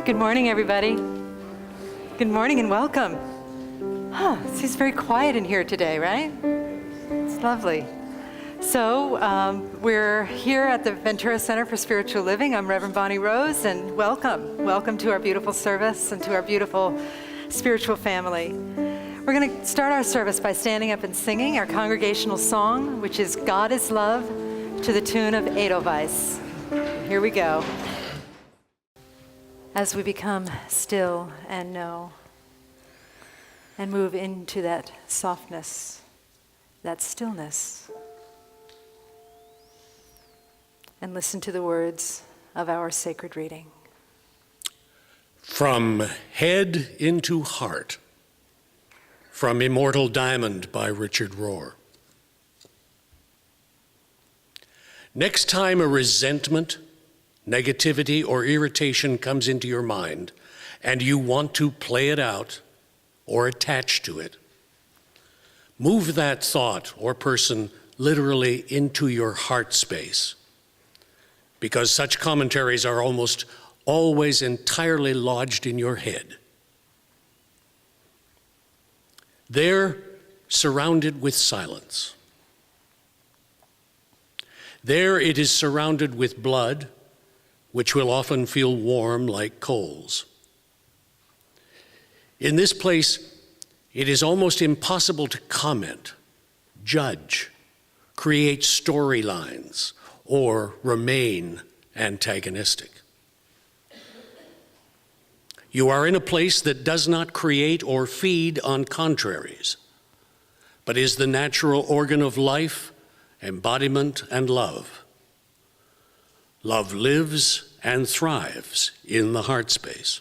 Good morning, everybody. Good morning and welcome. It seems very quiet in here today, right? It's lovely. So we're here at the Ventura Center for Spiritual Living. I'm Reverend Bonnie Rose, and welcome. Welcome to our beautiful service and to our beautiful spiritual family. We're going to start our service by standing up and singing our congregational song, which is God is Love, to the tune of Edelweiss. Here we go. As we become still and know and move into that softness, that stillness, and listen to the words of our sacred reading. From Head into Heart, from Immortal Diamond by Richard Rohr. Next time a resentment, negativity, or irritation comes into your mind and you want to play it out or attach to it, move that thought or person literally into your heart space, because such commentaries are almost always entirely lodged in your head. There, surrounded with silence. There it is surrounded with blood, which will often feel warm like coals. In this place, it is almost impossible to comment, judge, create storylines, or remain antagonistic. You are in a place that does not create or feed on contraries, but is the natural organ of life, embodiment, and love. Love lives and thrives in the heart space.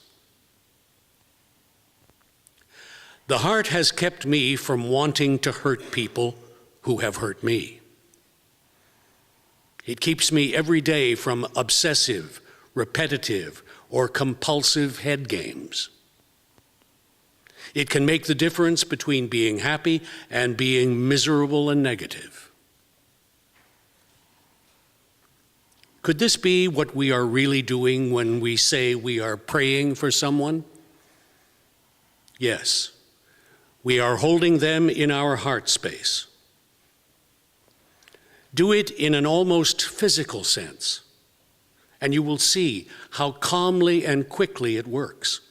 The heart has kept me from wanting to hurt people who have hurt me. It keeps me every day from obsessive, repetitive, or compulsive head games. It can make the difference between being happy and being miserable and negative. Could this be what we are really doing when we say we are praying for someone? Yes, we are holding them in our heart space. Do it in an almost physical sense, and you will see how calmly and quickly it works.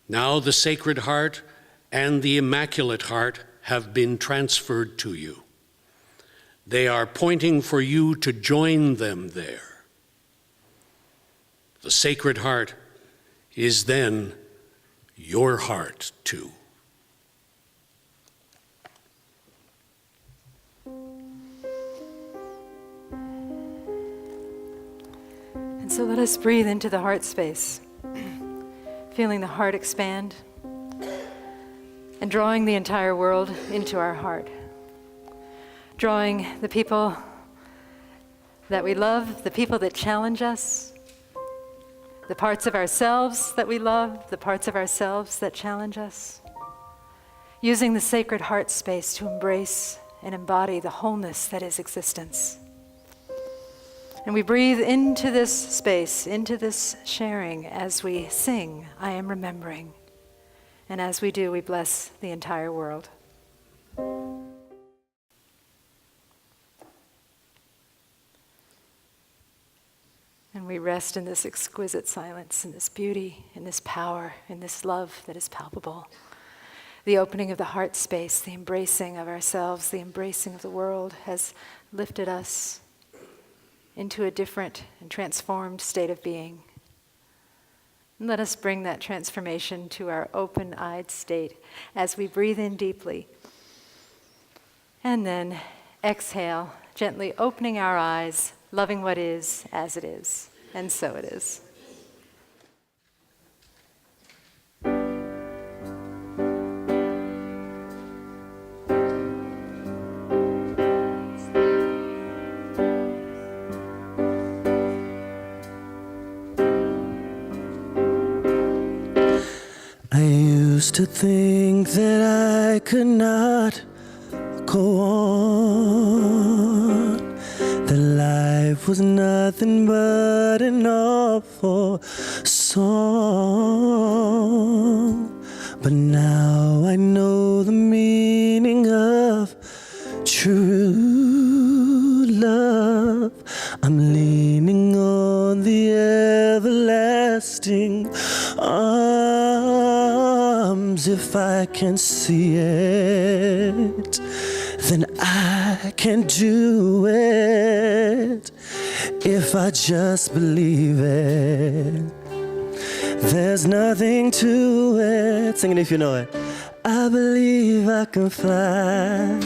Now the Sacred Heart and the Immaculate Heart have been transferred to you. They are pointing for you to join them there. The Sacred Heart is then your heart too. And so let us breathe into the heart space, feeling the heart expand and drawing the entire world into our heart. Drawing the people that we love, the people that challenge us, the parts of ourselves that we love, the parts of ourselves that challenge us. Using the sacred heart space to embrace and embody the wholeness that is existence. And we breathe into this space, into this sharing as we sing, I am remembering. And as we do, we bless the entire world. And we rest in this exquisite silence, in this beauty, in this power, in this love that is palpable. The opening of the heart space, the embracing of ourselves, the embracing of the world has lifted us into a different and transformed state of being. And let us bring that transformation to our open-eyed state as we breathe in deeply. And then exhale, gently opening our eyes, loving what is as it is, and so it is. I used to think that I could not go on, that life life was nothing but an awful song. But now I know the meaning of true love. I'm leaning on the everlasting arms. If I can see it, then I can do it. If I just believe it, there's nothing to it. Sing it if you know it. I believe I can fly.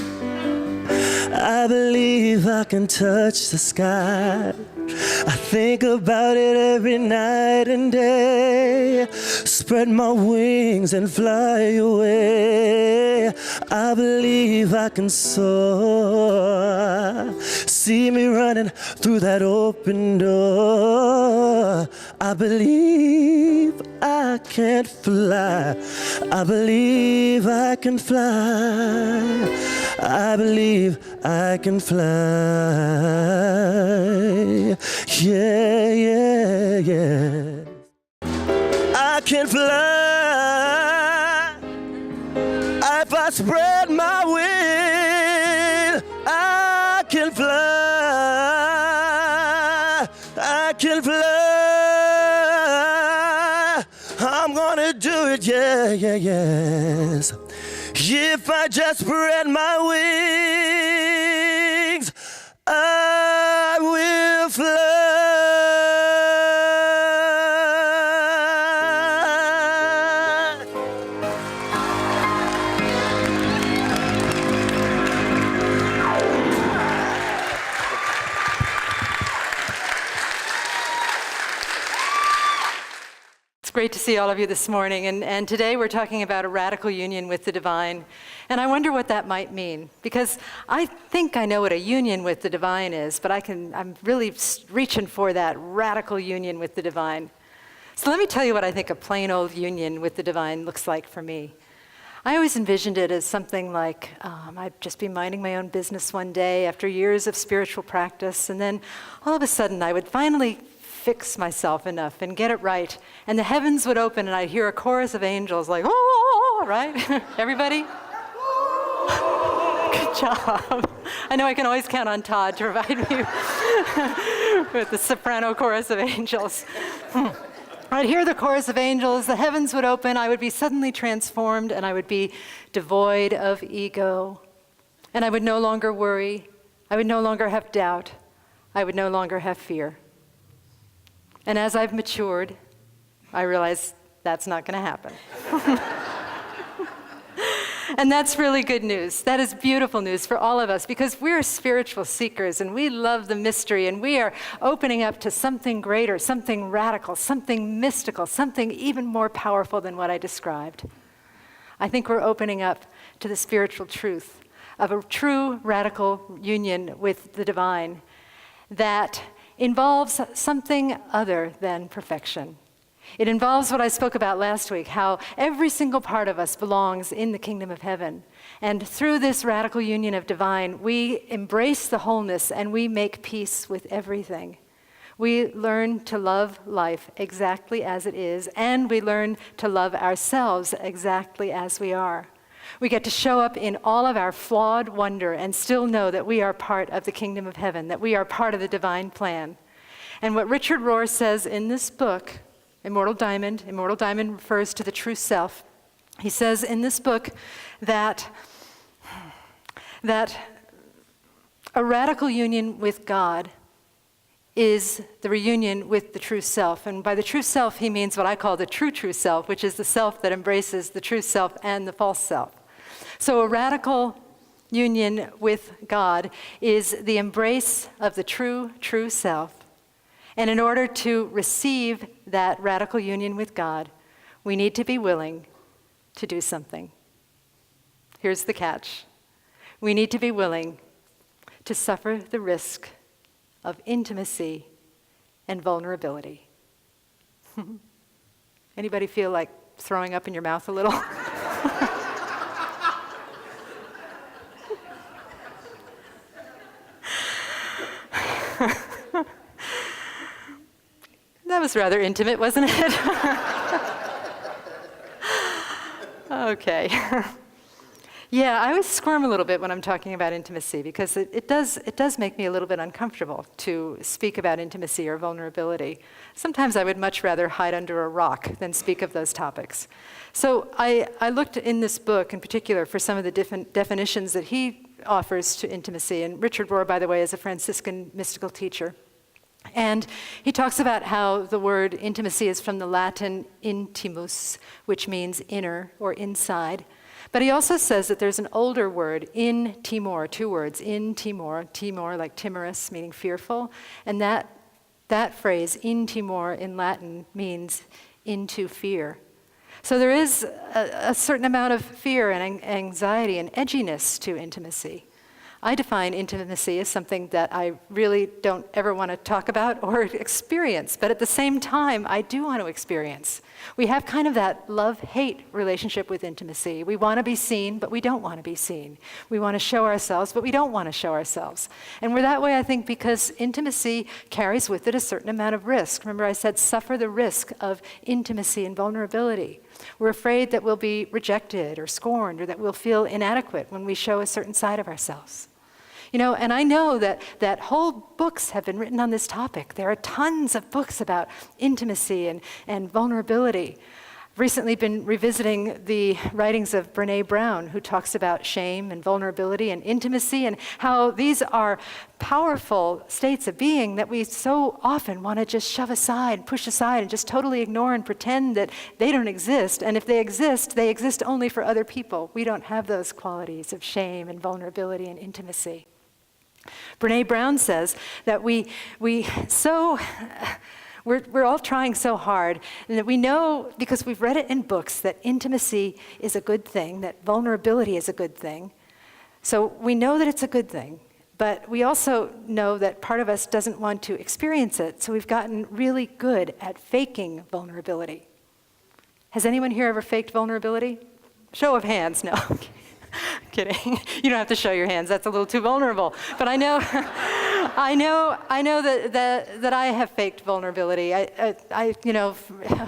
I believe I can touch the sky. I think about it every night and day. Spread my wings and fly away. I believe I can soar. See me running through that open door. I believe I can fly. I believe I can fly. I believe I can fly. Yeah, yeah, yeah. I can fly. If I spread my wings, I can fly. I can fly. I'm gonna do it, yeah, yeah, yes. If I just spread my wings, I will fly. It's great to see all of you this morning, and today we're talking about a radical union with the divine. And I wonder what that might mean, because I think I know what a union with the divine is, but I'm really reaching for that radical union with the divine. So let me tell you what I think a plain old union with the divine looks like for me. I always envisioned it as something like I'd just be minding my own business one day after years of spiritual practice, and then all of a sudden I would finally fix myself enough and get it right, and the heavens would open and I'd hear a chorus of angels like, oh, right? Everybody? Good job. I know I can always count on Todd to provide me with the soprano chorus of angels. I'd hear the chorus of angels, the heavens would open, I would be suddenly transformed, and I would be devoid of ego. And I would no longer worry. I would no longer have doubt. I would no longer have fear. And as I've matured, I realize that's not going to happen. And that's really good news. That is beautiful news for all of us, because we're spiritual seekers and we love the mystery, and we are opening up to something greater, something radical, something mystical, something even more powerful than what I described. I think we're opening up to the spiritual truth of a true radical union with the divine that involves something other than perfection. It involves what I spoke about last week, how every single part of us belongs in the kingdom of heaven. And through this radical union of divine, we embrace the wholeness and we make peace with everything. We learn to love life exactly as it is, and we learn to love ourselves exactly as we are. We get to show up in all of our flawed wonder and still know that we are part of the kingdom of heaven, that we are part of the divine plan. And what Richard Rohr says in this book, Immortal Diamond refers to the true self. He says in this book that a radical union with God is the reunion with the true self. And by the true self, he means what I call the true self, which is the self that embraces the true self and the false self. So a radical union with God is the embrace of the true self. And in order to receive that radical union with God, we need to be willing to do something. Here's the catch. We need to be willing to suffer the risk of intimacy and vulnerability. Anybody feel like throwing up in your mouth a little? was rather intimate, wasn't it? Okay. Yeah, I always squirm a little bit when I'm talking about intimacy because it does make me a little bit uncomfortable to speak about intimacy or vulnerability. Sometimes I would much rather hide under a rock than speak of those topics. So I looked in this book in particular for some of the different definitions that he offers to intimacy. And Richard Rohr, by the way, is a Franciscan mystical teacher. And he talks about how the word intimacy is from the Latin intimus, which means inner or inside. But he also says that there's an older word, in timor, two words, in timor, timor like timorous, meaning fearful. And that phrase, in timor, in Latin, means into fear. So there is a certain amount of fear and anxiety and edginess to intimacy. I define intimacy as something that I really don't ever want to talk about or experience, but at the same time, I do want to experience. We have kind of that love-hate relationship with intimacy. We want to be seen, but we don't want to be seen. We want to show ourselves, but we don't want to show ourselves. And we're that way, I think, because intimacy carries with it a certain amount of risk. Remember I said suffer the risk of intimacy and vulnerability. We're afraid that we'll be rejected or scorned or that we'll feel inadequate when we show a certain side of ourselves. You know, and I know that whole books have been written on this topic. There are tons of books about intimacy and vulnerability. I've recently been revisiting the writings of Brené Brown, who talks about shame and vulnerability and intimacy and how these are powerful states of being that we so often want to just shove aside, push aside, and just totally ignore and pretend that they don't exist. And if they exist only for other people. We don't have those qualities of shame and vulnerability and intimacy. Brené Brown says that we're all trying so hard, and that we know, because we've read it in books, that intimacy is a good thing, that vulnerability is a good thing. So we know that it's a good thing, but we also know that part of us doesn't want to experience it, so we've gotten really good at faking vulnerability. Has anyone here ever faked vulnerability? Show of hands, no. I'm kidding. You don't have to show your hands. That's a little too vulnerable. But I know, I know that I have faked vulnerability. I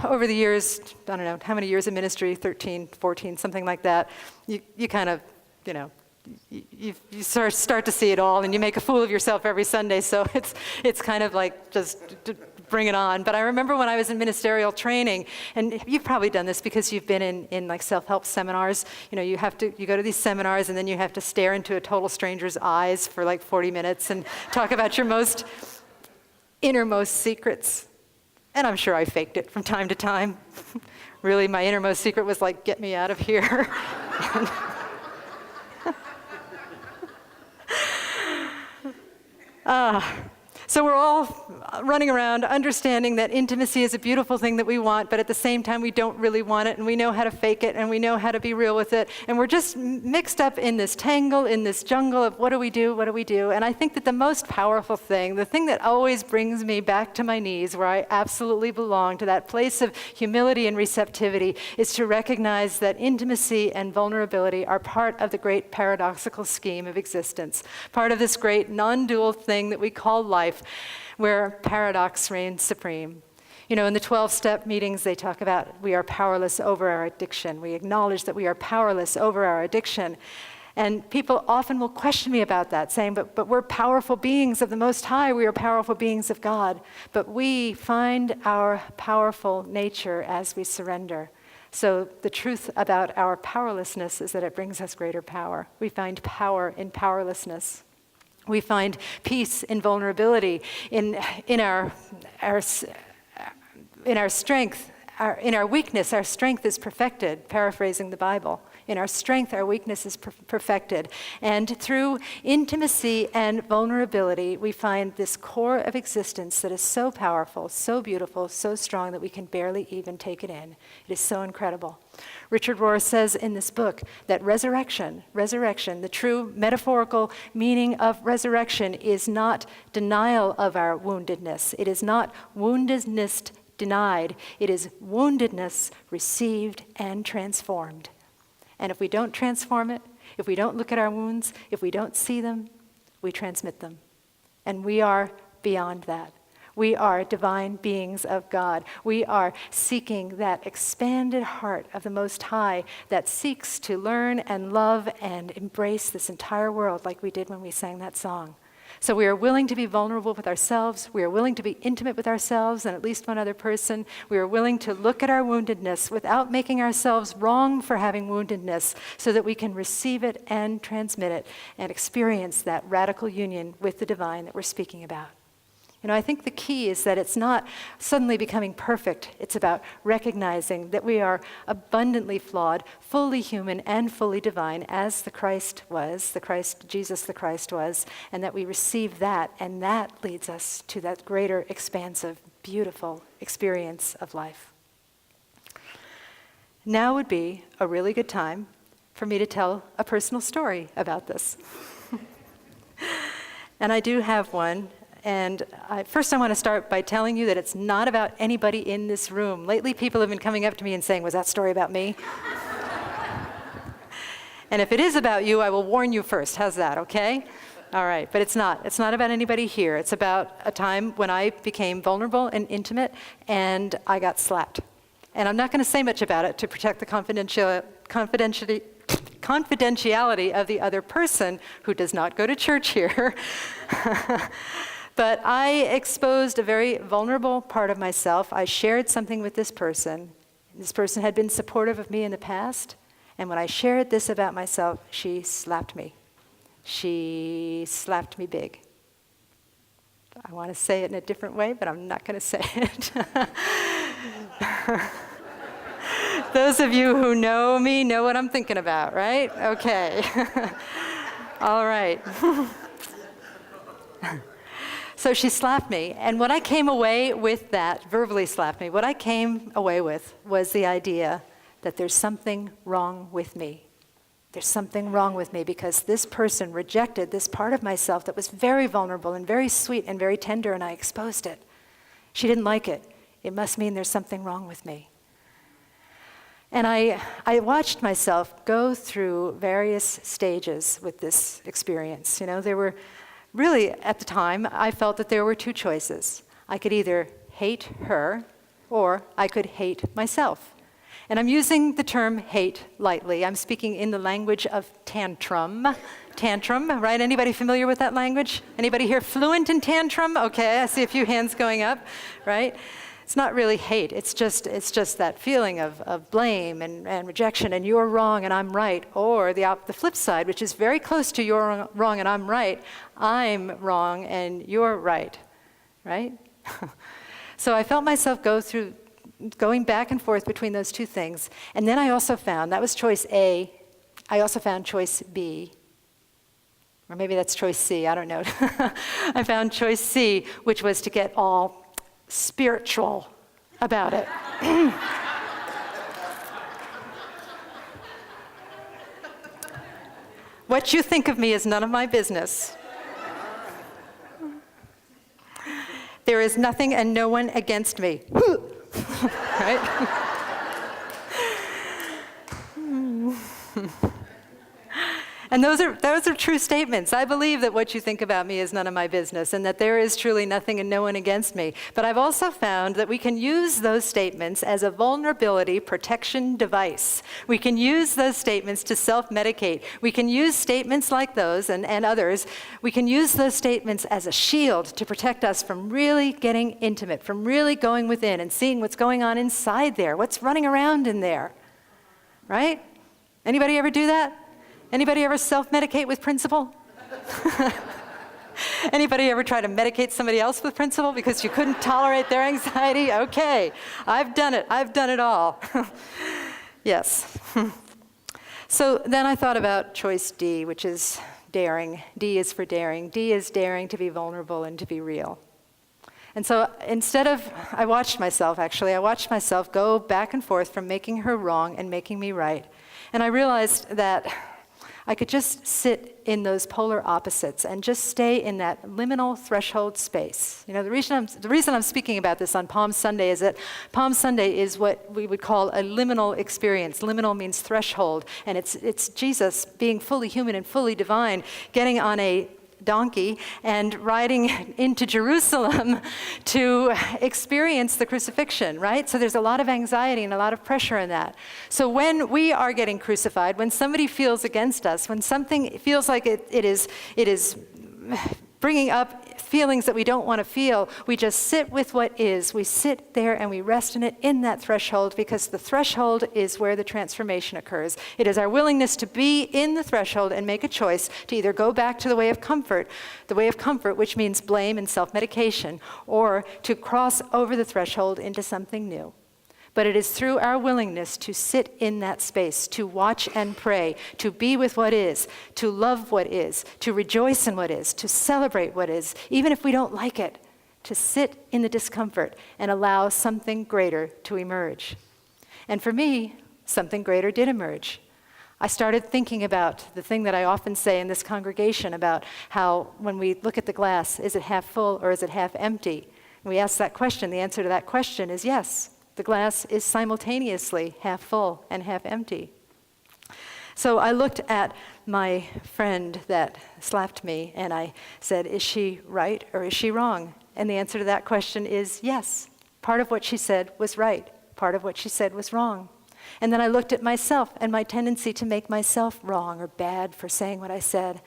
over the years, I don't know how many years of ministry, 13, 14, something like that. You kind of, you start to see it all, and you make a fool of yourself every Sunday. So it's kind of like just bring it on. But I remember when I was in ministerial training, and you've probably done this because you've been in like self-help seminars. You go to these seminars, and then you have to stare into a total stranger's eyes for like 40 minutes and talk about your most innermost secrets. And I'm sure I faked it from time to time. Really, my innermost secret was like, get me out of here. So we're all running around understanding that intimacy is a beautiful thing that we want, but at the same time we don't really want it, and we know how to fake it, and we know how to be real with it, and we're just mixed up in this tangle, in this jungle of what do we do, and I think that the most powerful thing, the thing that always brings me back to my knees where I absolutely belong, to that place of humility and receptivity, is to recognize that intimacy and vulnerability are part of the great paradoxical scheme of existence, part of this great non-dual thing that we call life, where paradox reigns supreme. In the 12-step meetings, they talk about we are powerless over our addiction. We acknowledge that we are powerless over our addiction. And people often will question me about that, saying, but we're powerful beings of the Most High. We are powerful beings of God. But we find our powerful nature as we surrender. So the truth about our powerlessness is that it brings us greater power. We find power in powerlessness. We find peace in vulnerability, in our strength, in our weakness. Our strength is perfected, paraphrasing the Bible. In our strength, our weakness is perfected. And through intimacy and vulnerability, we find this core of existence that is so powerful, so beautiful, so strong that we can barely even take it in. It is so incredible. Richard Rohr says in this book that resurrection, the true metaphorical meaning of resurrection is not denial of our woundedness. It is not woundedness denied. It is woundedness received and transformed. And if we don't transform it, if we don't look at our wounds, if we don't see them, we transmit them. And we are beyond that. We are divine beings of God. We are seeking that expanded heart of the Most High that seeks to learn and love and embrace this entire world like we did when we sang that song. So we are willing to be vulnerable with ourselves. We are willing to be intimate with ourselves and at least one other person. We are willing to look at our woundedness without making ourselves wrong for having woundedness so that we can receive it and transmit it and experience that radical union with the divine that we're speaking about. I think the key is that it's not suddenly becoming perfect. It's about recognizing that we are abundantly flawed, fully human and fully divine, as the Christ was, Jesus the Christ was, and that we receive that, and that leads us to that greater, expansive, beautiful experience of life. Now would be a really good time for me to tell a personal story about this. And I do have one. And first I want to start by telling you that it's not about anybody in this room. Lately, people have been coming up to me and saying, "Was that story about me?" And if it is about you, I will warn you first. How's that, okay? All right, but it's not. It's not about anybody here. It's about a time when I became vulnerable and intimate, and I got slapped. And I'm not going to say much about it to protect the confidentiality of the other person who does not go to church here. But I exposed a very vulnerable part of myself. I shared something with this person. This person had been supportive of me in the past. And when I shared this about myself, she slapped me. She slapped me big. I want to say it in a different way, but I'm not going to say it. Those of you who know me know what I'm thinking about, right? Okay. All right. So she slapped me, and what I came away with that, verbally slapped me, what I came away with was the idea that there's something wrong with me. There's something wrong with me because this person rejected this part of myself that was very vulnerable and very sweet and very tender, and I exposed it. She didn't like it. It must mean there's something wrong with me. And I watched myself go through various stages with this experience. There were really, at the time, I felt that there were two choices. I could either hate her or I could hate myself. And I'm using the term hate lightly. I'm speaking in the language of tantrum. Tantrum, right? Anybody familiar with that language? Anybody here fluent in tantrum? Okay, I see a few hands going up, right? It's not really hate. It's just that feeling of blame and rejection, and you're wrong and I'm right. Or the flip side, which is very close to you're wrong and I'm right. I'm wrong and you're right, right? So I felt myself going back and forth between those two things. And then I also found, that was choice A, I also found choice B. Or maybe that's choice C, I don't know. I found choice C, which was to get all spiritual about it. What you think of me is none of my business. There is nothing and no one against me. Right? And those are true statements. I believe that what you think about me is none of my business and that there is truly nothing and no one against me. But I've also found that we can use those statements as a vulnerability protection device. We can use those statements to self-medicate. We can use statements like those and others. We can use those statements as a shield to protect us from really getting intimate, from really going within and seeing what's going on inside there, what's running around in there, right? Anybody ever do that? Anybody ever self-medicate with principle? Anybody ever try to medicate somebody else with principle because you couldn't tolerate their anxiety? Okay, I've done it. I've done it all. Yes. So then I thought about choice D, which is daring. D is for daring. D is daring to be vulnerable and to be real. And so I watched myself go back and forth from making her wrong and making me right. And I realized that I could just sit in those polar opposites and just stay in that liminal threshold space. The reason I'm speaking about this on Palm Sunday is that Palm Sunday is what we would call a liminal experience. Liminal means threshold, and it's Jesus being fully human and fully divine, getting on a donkey and riding into Jerusalem to experience the crucifixion, right? So there's a lot of anxiety and a lot of pressure in that. So when we are getting crucified, when somebody feels against us, when something feels like it is bringing up feelings that we don't want to feel, we just sit with what is. We sit there and we rest in it, in that threshold, because the threshold is where the transformation occurs. It is our willingness to be in the threshold and make a choice to either go back to the way of comfort, which means blame and self-medication, or to cross over the threshold into something new. But it is through our willingness to sit in that space, to watch and pray, to be with what is, to love what is, to rejoice in what is, to celebrate what is, even if we don't like it, to sit in the discomfort and allow something greater to emerge. And for me, something greater did emerge. I started thinking about the thing that I often say in this congregation about how when we look at the glass, is it half full or is it half empty? And we ask that question. The answer to that question is yes. The glass is simultaneously half full and half empty. So I looked at my friend that slapped me and I said, is she right or is she wrong? And the answer to that question is yes. Part of what she said was right. Part of what she said was wrong. And then I looked at myself and my tendency to make myself wrong or bad for saying what I said.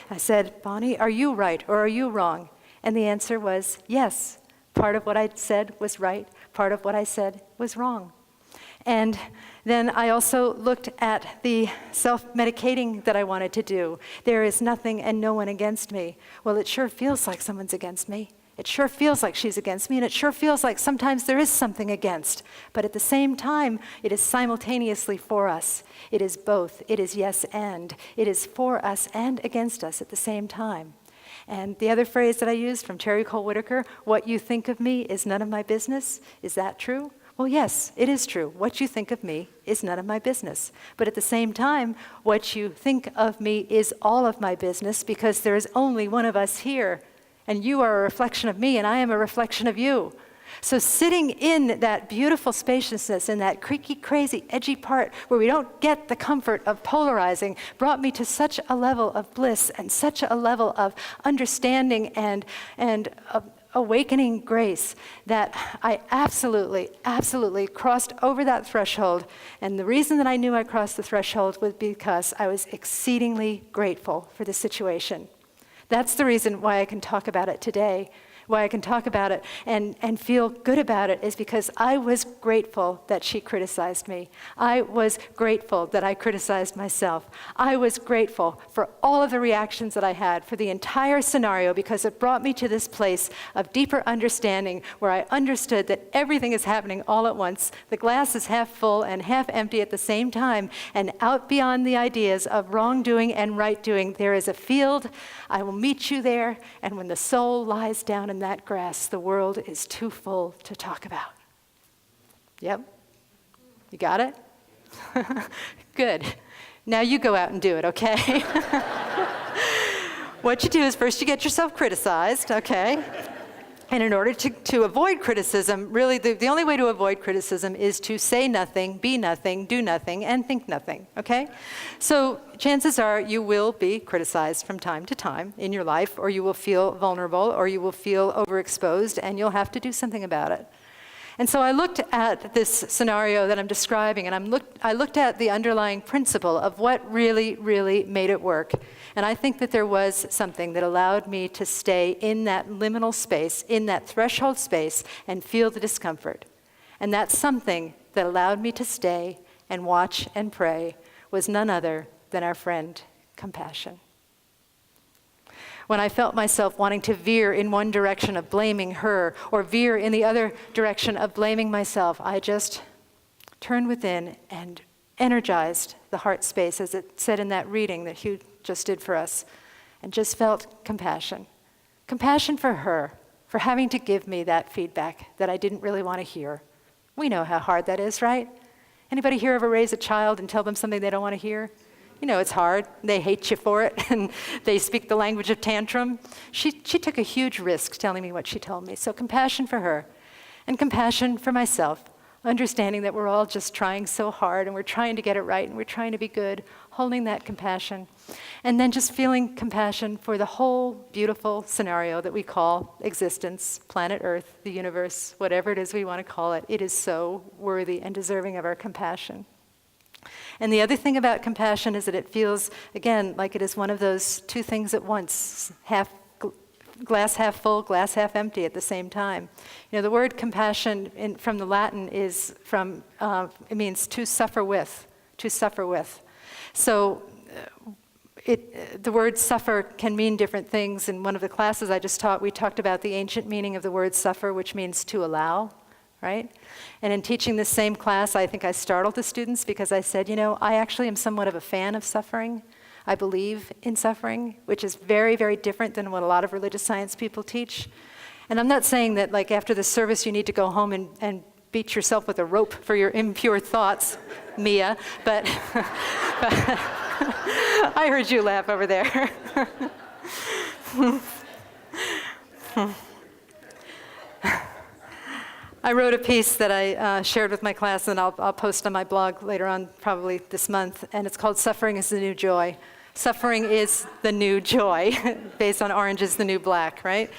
I said, Bonnie, are you right or are you wrong? And the answer was yes. Part of what I said was right. Part of what I said was wrong. And then I also looked at the self-medicating that I wanted to do. There is nothing and no one against me. Well, it sure feels like someone's against me. It sure feels like she's against me, and it sure feels like sometimes there is something against. But at the same time, it is simultaneously for us. It is both. It is yes and. It is for us and against us at the same time. And the other phrase that I used from Terry Cole Whitaker, what you think of me is none of my business. Is that true? Well, yes, it is true. What you think of me is none of my business. But at the same time, what you think of me is all of my business, because there is only one of us here. And you are a reflection of me, and I am a reflection of you. So sitting in that beautiful spaciousness, in that creaky, crazy, edgy part where we don't get the comfort of polarizing, brought me to such a level of bliss and such a level of understanding and awakening grace that I absolutely crossed over that threshold. And the reason that I knew I crossed the threshold was because I was exceedingly grateful for the situation. That's the reason why I can talk about it today. Why I can talk about it and feel good about it is because I was grateful that she criticized me. I was grateful that I criticized myself. I was grateful for all of the reactions that I had, for the entire scenario, because it brought me to this place of deeper understanding where I understood that everything is happening all at once. The glass is half full and half empty at the same time, and out beyond the ideas of wrongdoing and right doing, there is a field. I will meet you there, and when the soul lies down in that grass, the world is too full to talk about. Yep. You got it? Good. Now you go out and do it, okay? What you do is first you get yourself criticized, okay? And in order to avoid criticism, really the only way to avoid criticism is to say nothing, be nothing, do nothing, and think nothing, okay? So chances are you will be criticized from time to time in your life, or you will feel vulnerable, or you will feel overexposed, and you'll have to do something about it. And so I looked at this scenario that I'm describing, and I looked at the underlying principle of what really made it work. And I think that there was something that allowed me to stay in that liminal space, in that threshold space, and feel the discomfort. And that something that allowed me to stay and watch and pray was none other than our friend, compassion. When I felt myself wanting to veer in one direction of blaming her or veer in the other direction of blaming myself, I just turned within and energized the heart space, as it said in that reading that Hugh just did for us, and just felt compassion. Compassion for her, for having to give me that feedback that I didn't really want to hear. We know how hard that is, right? Anybody here ever raise a child and tell them something they don't want to hear? You know, it's hard. They hate you for it, and they speak the language of tantrum. She took a huge risk telling me what she told me. So compassion for her, and compassion for myself, understanding that we're all just trying so hard, and we're trying to get it right, and we're trying to be good, holding that compassion, and then just feeling compassion for the whole beautiful scenario that we call existence, planet Earth, the universe, whatever it is we want to call it. It is so worthy and deserving of our compassion. And the other thing about compassion is that it feels, again, like it is one of those two things at once, glass half full, glass half empty at the same time. You know, the word compassion from the Latin is from, it means to suffer with, to suffer with. So the word suffer can mean different things. In one of the classes I just taught, we talked about the ancient meaning of the word suffer, which means to allow, right? And in teaching this same class, I think I startled the students because I said, you know, I actually am somewhat of a fan of suffering. I believe in suffering, which is very, very different than what a lot of religious science people teach. And I'm not saying that, like, after the service you need to go home and beat yourself with a rope for your impure thoughts, Mia, but I heard you laugh over there. I wrote a piece that I shared with my class, and I'll post on my blog later on, probably this month, and it's called Suffering is the New Joy. Suffering is the new joy, based on Orange is the New Black, right?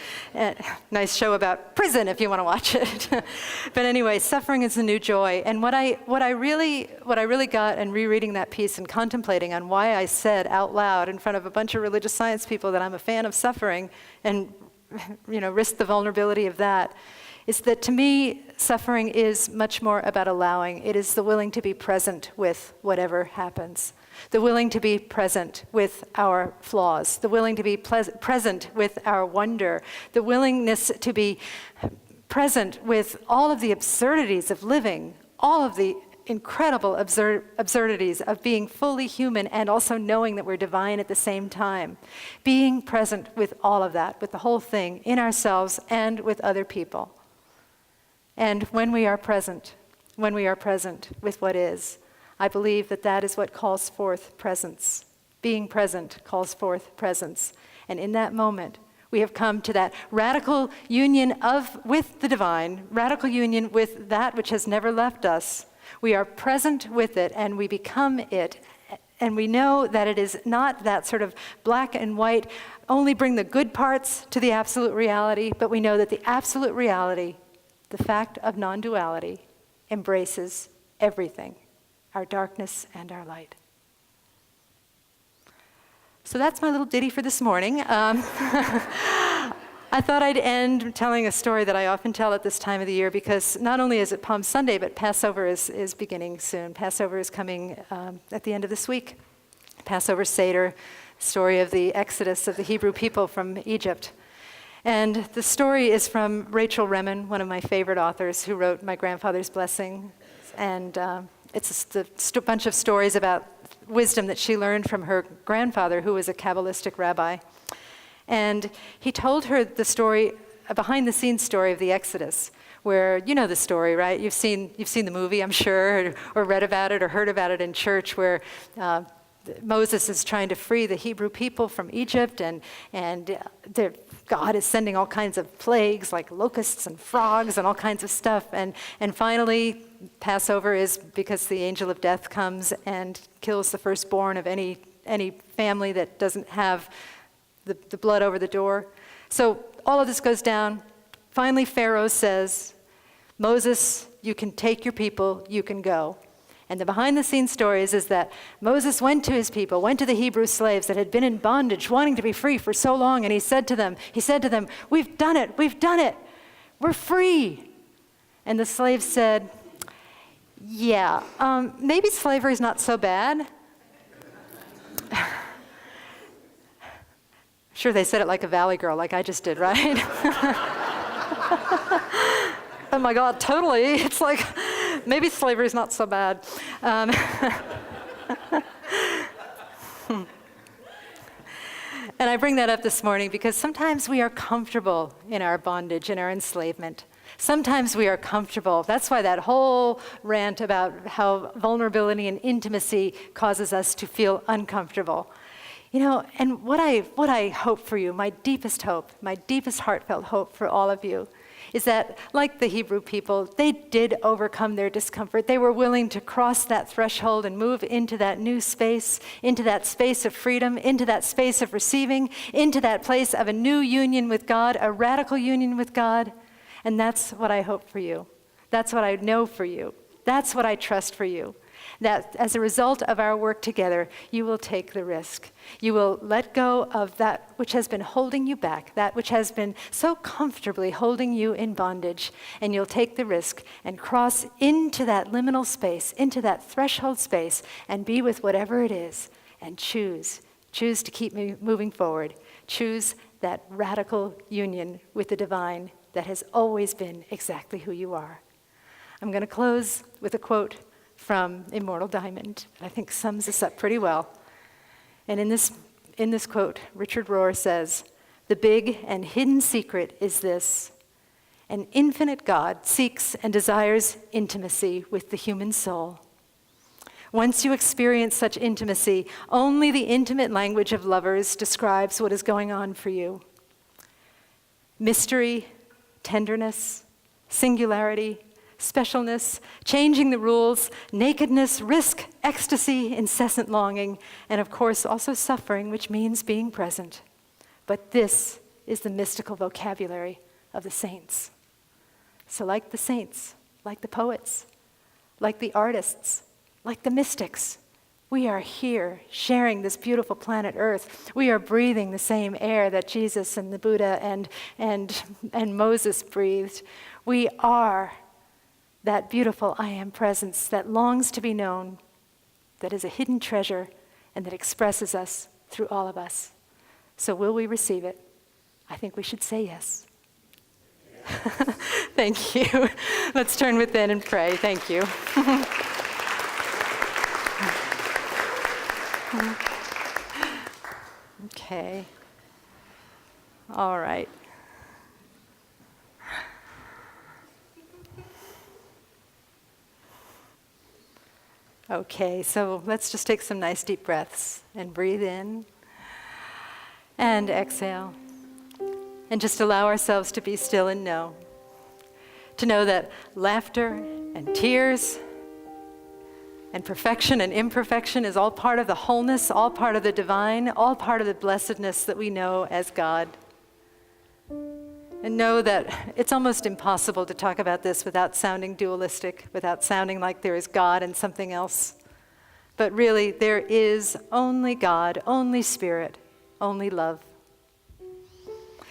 Nice show about prison if you want to watch it. But anyway, suffering is the new joy. And what I really got in rereading that piece and contemplating on why I said out loud in front of a bunch of religious science people that I'm a fan of suffering and, you know, risk the vulnerability of that, is that to me, suffering is much more about allowing. It is the willing to be present with whatever happens. The willing to be present with our flaws, the willing to be present with our wonder, the willingness to be present with all of the absurdities of living, all of the incredible absurdities of being fully human and also knowing that we're divine at the same time. Being present with all of that, with the whole thing, in ourselves and with other people. And when we are present with what is, I believe that that is what calls forth presence. Being present calls forth presence. And in that moment, we have come to that radical union with the divine, radical union with that which has never left us. We are present with it and we become it. And we know that it is not that sort of black and white, only bring the good parts to the absolute reality, but we know that the absolute reality, the fact of non-duality, embraces everything. Our darkness and our light. So that's my little ditty for this morning. I thought I'd end telling a story that I often tell at this time of the year because not only is it Palm Sunday, but Passover is beginning soon. Passover is coming at the end of this week. Passover Seder, story of the exodus of the Hebrew people from Egypt. And the story is from Rachel Remen, one of my favorite authors, who wrote My Grandfather's Blessing. And it's a bunch of stories about wisdom that she learned from her grandfather, who was a Kabbalistic rabbi. And he told her the story, a behind-the-scenes story of the Exodus, where, you know the story, right? You've seen the movie, I'm sure, or read about it or heard about it in church, where Moses is trying to free the Hebrew people from Egypt, and God is sending all kinds of plagues, like locusts and frogs and all kinds of stuff. And finally, Passover is because the angel of death comes and kills the firstborn of any family that doesn't have the blood over the door. So all of this goes down. Finally, Pharaoh says, Moses, you can take your people, you can go. And the behind-the-scenes stories is that Moses went to his people, went to the Hebrew slaves that had been in bondage, wanting to be free for so long, and he said to them, we've done it, we're free. And the slaves said, yeah, maybe slavery's not so bad. Sure, they said it like a valley girl, like I just did, right? Oh my God, totally. It's like, maybe slavery's not so bad. And I bring that up this morning because sometimes we are comfortable in our bondage, in our enslavement. Sometimes we are comfortable. That's why that whole rant about how vulnerability and intimacy causes us to feel uncomfortable. You know, and what I hope for you, my deepest hope, my deepest heartfelt hope for all of you, is that, like the Hebrew people, they did overcome their discomfort. They were willing to cross that threshold and move into that new space, into that space of freedom, into that space of receiving, into that place of a new union with God, a radical union with God. And that's what I hope for you. That's what I know for you. That's what I trust for you. That as a result of our work together, you will take the risk. You will let go of that which has been holding you back, that which has been so comfortably holding you in bondage, and you'll take the risk and cross into that liminal space, into that threshold space, and be with whatever it is, and choose to keep moving forward. Choose that radical union with the divine that has always been exactly who you are. I'm going to close with a quote from Immortal Diamond that I think sums this up pretty well. And in this quote, Richard Rohr says, "The big and hidden secret is this: an infinite God seeks and desires intimacy with the human soul. Once you experience such intimacy, only the intimate language of lovers describes what is going on for you. Mystery, tenderness, singularity, specialness, changing the rules, nakedness, risk, ecstasy, incessant longing, and of course also suffering, which means being present. But this is the mystical vocabulary of the saints." So like the saints, like the poets, like the artists, like the mystics, we are here sharing this beautiful planet Earth. We are breathing the same air that Jesus and the Buddha and Moses breathed. We are that beautiful I am presence that longs to be known, that is a hidden treasure, and that expresses us through all of us. So will we receive it? I think we should say yes. Thank you. Let's turn within and pray. Thank you. Okay. All right. Okay, so let's just take some nice deep breaths and breathe in and exhale. And just allow ourselves to be still and know. To know that laughter and tears and perfection and imperfection is all part of the wholeness, all part of the divine, all part of the blessedness that we know as God. And know that it's almost impossible to talk about this without sounding dualistic, without sounding like there is God and something else. But really, there is only God, only Spirit, only love.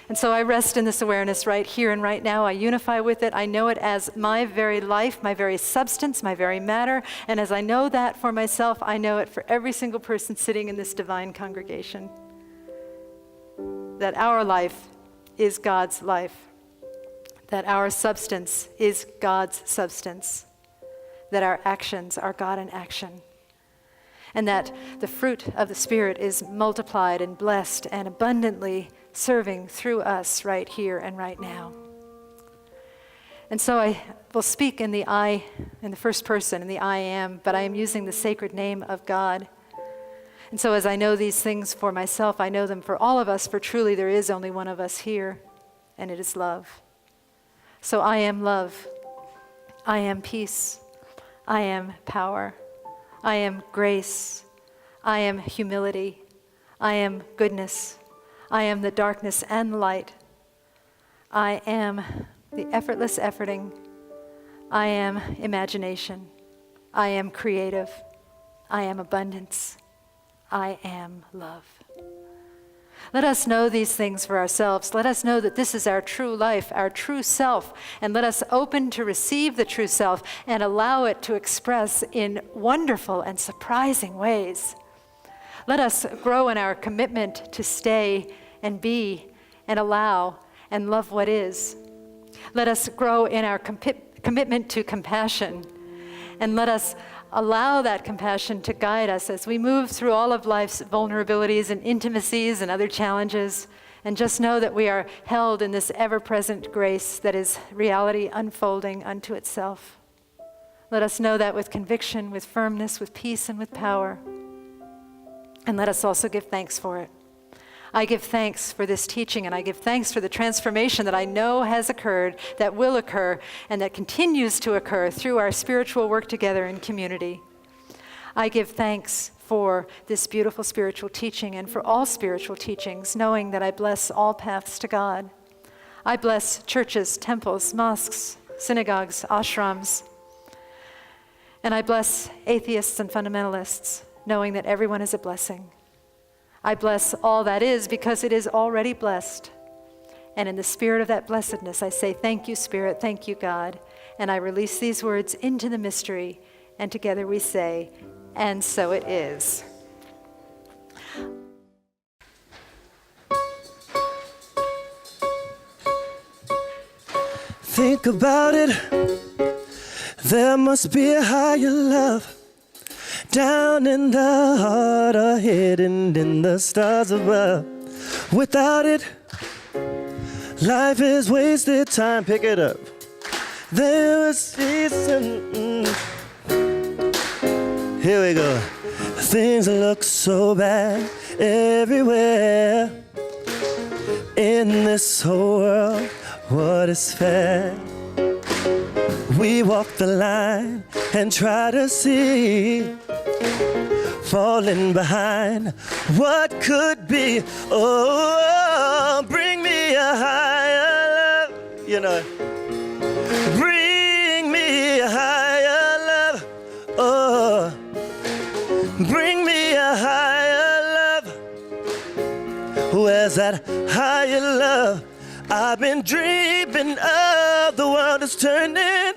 And so I rest in this awareness right here and right now. I unify with it. I know it as my very life, my very substance, my very matter. And as I know that for myself, I know it for every single person sitting in this divine congregation. That our life is God's life. That our substance is God's substance. That our actions are God in action. And that the fruit of the Spirit is multiplied and blessed and abundantly serving through us right here and right now. And so I will speak in the I, in the first person, in the I am, but I am using the sacred name of God. And so as I know these things for myself, I know them for all of us, for truly there is only one of us here, and it is love. So I am love. I am peace. I am power. I am grace. I am humility. I am goodness. I am the darkness and the light. I am the effortless efforting. I am imagination. I am creative. I am abundance. I am love. Let us know these things for ourselves. Let us know that this is our true life, our true self, and let us open to receive the true self and allow it to express in wonderful and surprising ways. Let us grow in our commitment to stay and be and allow and love what is. Let us grow in our commitment to compassion, and let us allow that compassion to guide us as we move through all of life's vulnerabilities and intimacies and other challenges, and just know that we are held in this ever-present grace that is reality unfolding unto itself. Let us know that with conviction, with firmness, with peace, and with power. And let us also give thanks for it. I give thanks for this teaching, and I give thanks for the transformation that I know has occurred, that will occur, and that continues to occur through our spiritual work together in community. I give thanks for this beautiful spiritual teaching and for all spiritual teachings, knowing that I bless all paths to God. I bless churches, temples, mosques, synagogues, ashrams, and I bless atheists and fundamentalists, knowing that everyone is a blessing. I bless all that is because it is already blessed. And in the spirit of that blessedness, I say, thank you, Spirit, thank you, God. And I release these words into the mystery, and together we say, and so it is. Think about it. There must be a higher love down in the heart or hidden in the stars above. Without it, life is wasted time. Pick it up. There was season. Here we go. Things look so bad everywhere in this whole world. What is fair? We walk the line and try to see, falling behind what could be. Oh, bring me a higher love, you know. Bring me a higher love. Oh, bring me a higher love. Where's that higher love? I've been dreaming of. The world is turning.